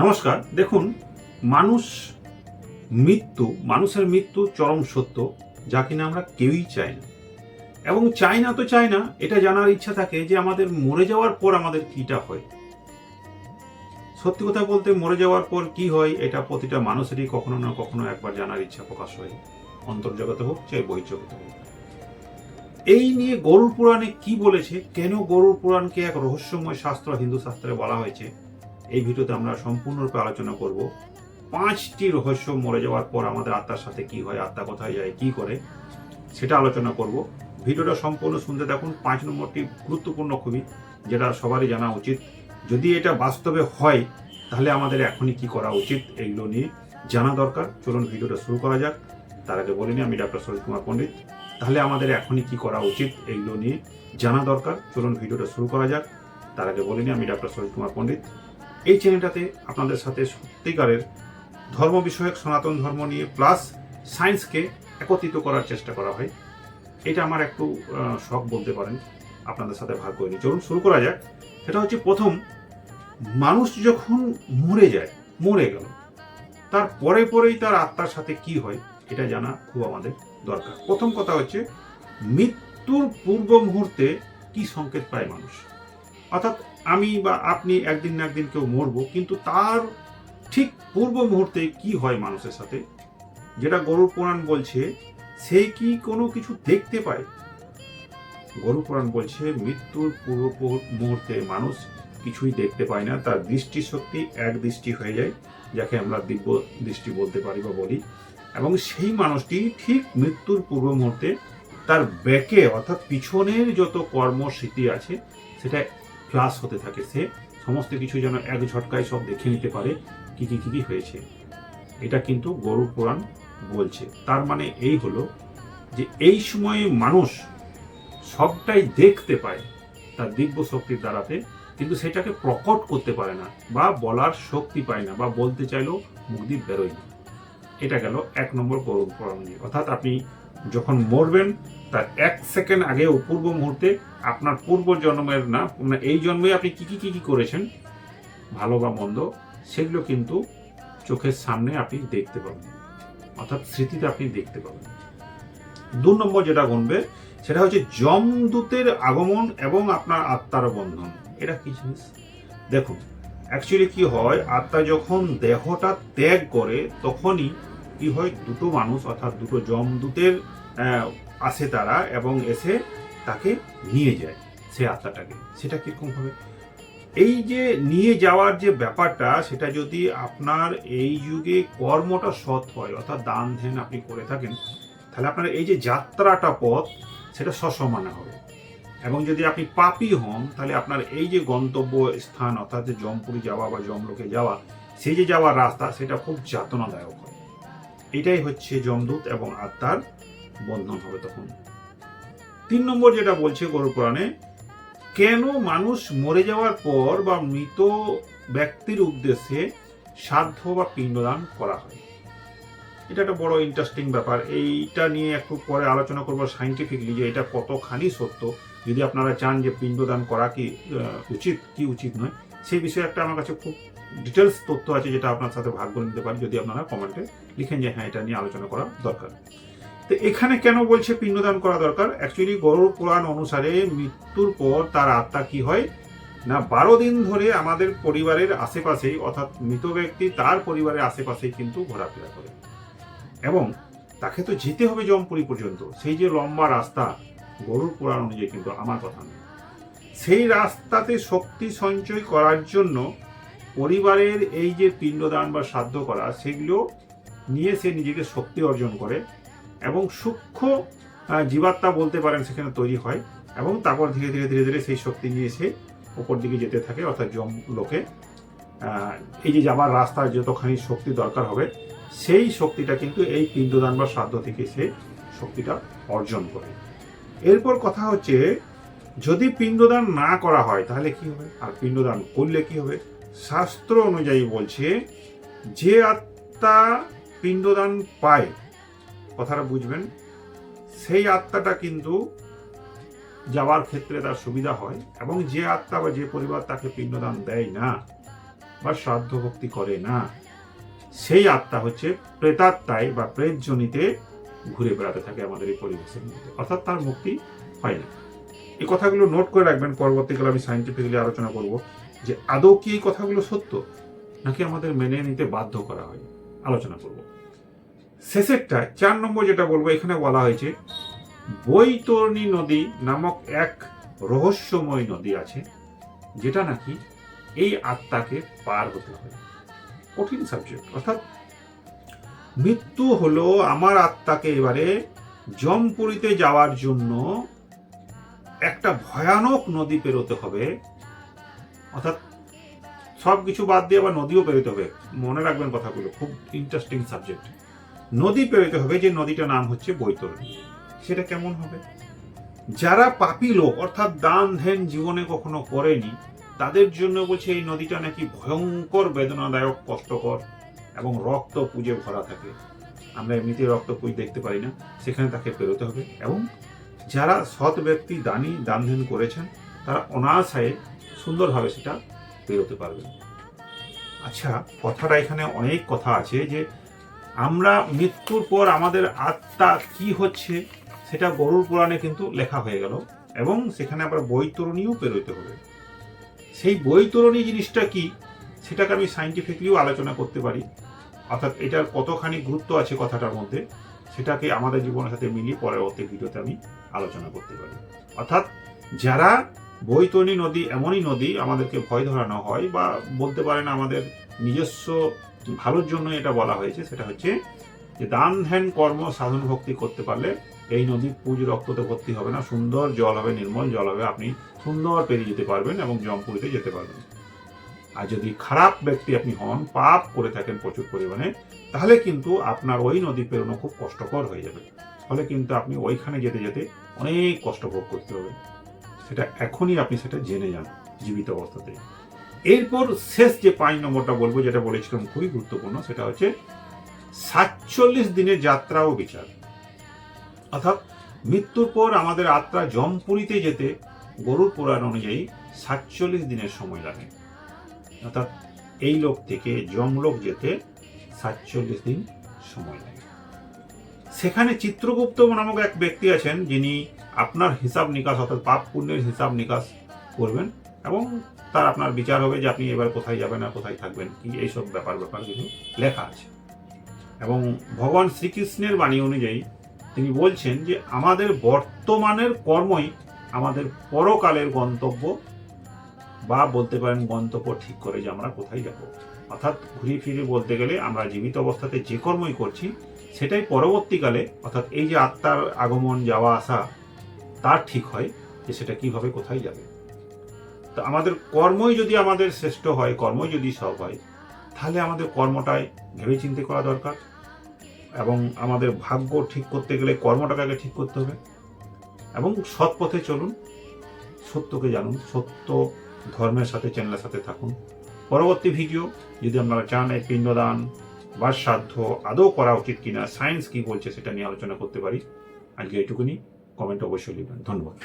নমস্কার। দেখুন, মানুষের মৃত্যু চরম সত্য, যা কিনা আমরা কেউই চাই না। এবং চাই না এটা জানার ইচ্ছা থাকে যে আমাদের মরে যাওয়ার পর আমাদের কিটা হয়। সত্যি কথা বলতে, মরে যাওয়ার পর কি হয় এটা প্রতিটা মানুষেরই কখনো না কখনো একবার জানার ইচ্ছা প্রকাশ হয়, অন্তর্জগতে হোক চাই বহির্জগতে হোক। এই নিয়ে গরুড় পুরাণে কি বলেছে, কেন গরুড় পুরাণকে এক রহস্যময় শাস্ত্র হিন্দু শাস্ত্রে বলা হয়েছে, এই ভিডিওতে আমরা সম্পূর্ণরূপে আলোচনা করব। 5টি রহস্য মরে যাওয়ার পর আমাদের আত্মার সাথে কি হয়, আত্মা কোথায় যায়, কি করে, সেটা আলোচনা করব। ভিডিওটা সম্পূর্ণ শুনতে দেখুন। 5 নম্বরটি গুরুত্বপূর্ণ খুবই, যেটা সবারই জানা উচিত। যদি এটা বাস্তবে হয় তাহলে আমাদের এখনই কি করা উচিত, এইগুলো নিয়ে জানা দরকার। চলুন ভিডিওটা শুরু করা যাক। তার আগে বলিনি, আমি ডক্টর সরোজ কুমার পণ্ডিত। তাহলে আমাদের এখনই কি করা উচিত, এইগুলো নিয়ে জানা দরকার। চলুন ভিডিওটা শুরু করা যাক। তার আগে বলিনি, আমি ডক্টর সরোজ কুমার পণ্ডিত। এই চ্যানেলটাতে আপনাদের সাথে সত্যিকারের ধর্ম বিষয়ক সনাতন ধর্ম নিয়ে প্লাস সায়েন্সকে একত্রিত করার চেষ্টা করা হয়। এটা আমার একটু শখ বলতে পারেন, আপনাদের সাথে ভাগ করে নিই। চলুন শুরু করা যাক। সেটা হচ্ছে, প্রথম, মানুষ যখন মরে গেল, তার পরেই তার আত্মার সাথে কি হয় এটা জানা খুব আমাদের দরকার। প্রথম কথা হচ্ছে, মৃত্যুর পূর্ব মুহূর্তে কি সংকেত পায় মানুষ। অর্থাৎ আমি বা আপনি একদিন না একদিন কেউ মরবো, কিন্তু তার ঠিক পূর্ব মুহূর্তে কি হয় মানুষের সাথে, যেটা গরুড় পুরাণ বলছে, সে কি কোনো কিছু দেখতে পায়। গরুড় পুরাণ বলছে মৃত্যুর পূর্ব মুহূর্তে মানুষ কিছুই দেখতে পায় না, তার দৃষ্টি শক্তি এক দৃষ্টি হয়ে যায়, যাকে আমরা দিব্য দৃষ্টি বলতে পারি বা বলি। এবং সেই মানুষটি ঠিক মৃত্যুর পূর্ব মুহূর্তে তার ব্যাকে অর্থাৎ পিছনের যত কর্মস্মৃতি আছে সেটা ফ্লাশ হতে থাকে। সে সমস্ত কিছু যেন এক ঝটকায় সব দেখে নিতে পারে কি কি কি কি হয়েছে। এটা কিন্তু গরুড় পুরাণ বলছে। তার মানে এই হলো যে এই সময়ে মানুষ সবটাই দেখতে পায় তার দিব্য শক্তির দ্বারাতে, কিন্তু সেটাকে প্রকট করতে পারে না বা বলার শক্তি পায় না, বা বলতে চাইলেও মুখ দিয়ে বেরোয় না। এটা গেল 1 নম্বর গরুড় পুরাণ নিয়ে। অর্থাৎ আপনি যখন মরবেন তার 1 সেকেন্ড আগে পূর্ব মুহূর্তে আপনার পূর্ব জন্মের না, এই জন্মে আপনি কি কি করেছেন, ভালো বা মন্দ, সেগুলো কিন্তু চোখের সামনে আপনি দেখতে পাবেন, অর্থাৎ স্মৃতিতে আপনি দেখতে পাবেন। 2 নম্বর যেটা গুনবে সেটা হচ্ছে যমদূতের আগমন এবং আপনার আত্মার বন্ধন। এটা কি জিনিস দেখুন। অ্যাকচুয়ালি কি হয়, আত্মা যখন দেহটা ত্যাগ করে তখনই কি হয়, দুটো মানুষ অর্থাৎ দুটো যমদূতের আসে তারা, এবং এসে তাকে নিয়ে যায় সে আত্মাটাকে। সেটা কিরকম হবে, এই যে নিয়ে যাওয়ার যে ব্যাপারটা, সেটা যদি আপনার এই যুগে কর্মটা সৎ হয়, অর্থাৎ দান ধ্যান আপনি করে থাকেন, তাহলে আপনার এই যে যাত্রাটা পথ সেটা সসমানে হবে। এবং যদি আপনি পাপী হন, তাহলে আপনার এই যে গন্তব্য স্থান অর্থাৎ যে যমপুরী যাওয়া বা যমলোকে যাওয়া, সেই যে যাওয়ার রাস্তা, সেটা খুব যাতনাদায়ক হয়। এটাই হচ্ছে যমদূত এবং আত্মার বন্ধন হবে তখন। 3 নম্বর যেটা বলছে গরুড় পুরাণে, কেন মানুষ মরে যাওয়ার পর বা মৃত ব্যক্তির উদ্দেশ্যে শ্রাদ্ধ বা পিণ্ডদান করা হয়। এটা একটা বড় ইন্টারেস্টিং ব্যাপার। এইটা নিয়ে একটু পরে আলোচনা করবো সাইন্টিফিকলি, যে এটা কতখানি সত্য। যদি আপনারা চান যে পিণ্ডদান করা কি উচিত কি উচিত নয়, সেই বিষয়ে একটা আমার কাছে খুব ডিটেলস তথ্য আছে, যেটা আপনার সাথে ভাগ করে নিতে পারি যদি আপনারা কমেন্টে লিখেন যে হ্যাঁ, এটা নিয়ে আলোচনা করা দরকার। তো এখানে কেন বলছে পিণ্ডদান করা দরকার, অ্যাকচুয়ালি গরুড় পুরাণ অনুসারে মৃত্যুর পর তার আত্মা কি হয় না, 12 দিন ধরে আমাদের পরিবারের আশেপাশেই, অর্থাৎ মৃত ব্যক্তি তার পরিবারের আশেপাশেই কিন্তু ঘোরাফেরা করে। এবং তাকে তো যেতে হবে যমপুরী পর্যন্ত, সেই যে লম্বা রাস্তা, গরুড় পুরাণ অনুযায়ী, কিন্তু আমার কথা নয়, সেই রাস্তাতে শক্তি সঞ্চয় করার জন্য পরিবারের এই যে পিণ্ডদান বা শ্রাদ্ধ করা, সেগুলো নিয়ে সে নিজেকে শক্তি অর্জন করে, এবং সূক্ষ্ম জীবাত্মা বলতে পারেন সেখানে তৈরি হয়, এবং তারপর ধীরে ধীরে ধীরে ধীরে সেই শক্তি নিয়ে সে ওপর দিকে যেতে থাকে, অর্থাৎ যম লোকে। এই যে যাবার রাস্তায় যতখানি শক্তি দরকার হবে, সেই শক্তিটা কিন্তু এই পিণ্ডদান বা শ্রাদ্ধ থেকে সে শক্তিটা অর্জন করে। এরপর কথা হচ্ছে, যদি পিণ্ডদান না করা হয় তাহলে কি হবে, আর পিণ্ডদান করলে কি হবে। শাস্ত্র অনুযায়ী বলছে, যে আত্মা পিণ্ডদান পায়, কথাটা বুঝবেন, সেই আত্মাটা কিন্তু যাওয়ার ক্ষেত্রে তার সুবিধা হয়, এবং যে আত্মা বা যে পরিবার তাকে পিণ্ডদান দেয় না, বা শ্রাদ্ধ ভক্তি করে না, সেই আত্মা হচ্ছে প্রেতাত্মায় বা প্রেতজনিতে ঘুরে বেড়াতে থাকে আমাদের এই পরিবেশের মধ্যে, অর্থাৎ তার মুক্তি হয় না। এই কথাগুলো নোট করে রাখবেন, পরবর্তীকালে আমি সাইন্টিফিক্যালি আলোচনা করব যে আদৌ কি এই কথাগুলো সত্য নাকি আমাদের মেনে নিতে বাধ্য করা হয়, আলোচনা করব। শেষেরটা 4 নম্বর যেটা বলবো, এখানে বলা হয়েছে বৈতরণী নদী নামক এক রহস্যময় নদী আছে, যেটা নাকি এই আত্মাকে পার হতে হয়। কঠিন সাবজেক্ট, অর্থাৎ মৃত্যু হলো আমার আত্মাকে এবারে জমপুরীতে যাওয়ার জন্য একটা ভয়ানক নদী পেরোতে হবে, অর্থাৎ সবকিছু বাদ দিয়ে আবার নদীও পেরোতে হবে। মনে রাখবেন কথাগুলো, খুব ইন্টারেস্টিং সাবজেক্ট। নদী পেরোতে হবে, যে নদীটার নাম হচ্ছে বৈতরণী। সেটা কেমন হবে? যারা পাপী লোক, অর্থাৎ দান ধ্যান জীবনে কখনো করেনি, তাদের জন্য বলছে এই নদীটা নাকি ভয়ঙ্কর বেদনাদায়ক, কষ্টকর এবং রক্ত পুঁজে ভরা থাকে। আমরা এমনিতে রক্ত পুঁজ দেখতে পারি না, সেখানে তাকে পেরোতে হবে। এবং যারা সৎ ব্যক্তি, দান ধ্যান করেছেন, তারা অনায়াসে সুন্দরভাবে সেটা পেরোতে পারবেন। আচ্ছা, কথাটা এখানে অনেক কথা আছে যে আমরা মৃত্যুর পর আমাদের আত্মা কি হচ্ছে সেটা গরুড় পুরাণে কিন্তু লেখা হয়ে গেল, এবং সেখানে আবার বৈতরণীও পেরোতে হবে। সেই বৈতরণী জিনিসটা কি সেটাকে আমি সাইন্টিফিকলিও আলোচনা করতে পারি, অর্থাৎ এটার কতখানি গুরুত্ব আছে কথাটার মধ্যে, সেটাকে আমাদের জীবনের সাথে মিলিয়ে পরবর্তী ভিডিওতে আমি আলোচনা করতে পারি। অর্থাৎ যারা বৈতরণী নদী এমনই নদী আমাদেরকে ভয় ধরানো হয়, বা বলতে পারেন আমাদের নিজস্ব ভালোর জন্য এটা বলা হয়েছে, সেটা হচ্ছে যে দান ধ্যান কর্ম সাধন ভক্তি করতে পারলে এই নদী পুজ রক্ততে ভর্তি হবে না, সুন্দর জল হবে, নির্মল জল হবে, আপনি সুন্দর পেরিয়ে যেতে পারবেন এবং জমপুরিতে যেতে পারবেন। আর যদি খারাপ ব্যক্তি আপনি হন, পাপ করে থাকেন প্রচুর পরিমাণে, তাহলে কিন্তু আপনার ওই নদী পেরোনো খুব কষ্টকর হয়ে যাবে। ফলে কিন্তু আপনি ওইখানে যেতে যেতে অনেক কষ্ট ভোগ করতে হবে। সেটা এখনই আপনি সেটা জেনে যান জীবিত অবস্থাতে। এরপর শেষ যে 5 নম্বরটা বলবো, যেটা বলেছিলাম খুবই গুরুত্বপূর্ণ, সেটা হচ্ছে 47 দিনের যাত্রা ও বিচার। অর্থাৎ মৃত্যুর পর আমাদের আত্মা জমপুরীতে যেতে গরুড় পুরাণ অনুযায়ী 47 দিনের সময় লাগে। অর্থাৎ এই লোক থেকে যমলোক যেতে 47 দিন সময় লাগে। সেখানে চিত্রগুপ্ত নামক এক ব্যক্তি আছেন, যিনি আপনার হিসাব নিকাশ, অর্থাৎ পাপ পুণ্যের হিসাব নিকাশ করবেন, এবং তার আপনার বিচার হবে যে আপনি এবার কোথায় যাবেন আর কোথায় থাকবেন, কি এইসব ব্যাপারগুলো লেখা আছে। এবং ভগবান শ্রীকৃষ্ণের বাণী অনুযায়ী তিনি বলছেন যে আমাদের বর্তমানের কর্মই আমাদের পরকালের গন্তব্য, বা বলতে পারেন গন্তব্য ঠিক করে যে আমরা কোথায় যাব। অর্থাৎ ঘুরিয়ে ফিরে বলতে গেলে আমরা জীবিত অবস্থাতে যে কর্মই করছি সেটাই পরবর্তীকালে, অর্থাৎ এই যে আত্মার আগমন যাওয়া আসা, তার ঠিক হয় যে সেটা কিভাবে কোথায় যাবে। তো আমাদের কর্মই যদি আমাদের শ্রেষ্ঠ হয়, কর্মই যদি সব হয়, তাহলে আমাদের কর্মটাই ভেবে চিন্তে করা দরকার। এবং আমাদের ভাগ্য ঠিক করতে গেলে কর্মটাকে আগে ঠিক করতে হবে। এবং সৎ পথে চলুন, সত্যকে জানুন, সত্য ধর্মের সাথে, চ্যানেলের সাথে থাকুন। পরবর্তী ভিডিও যদি আপনারা চান এই পিণ্ডদান বা শ্রাদ্ধ আদৌ করা উচিত কিনা, সায়েন্স কি বলছে সেটা নিয়ে আলোচনা করতে পারি। আজকে এইটুকুনি, কমেন্ট অবশ্যই লিখবেন। ধন্যবাদ।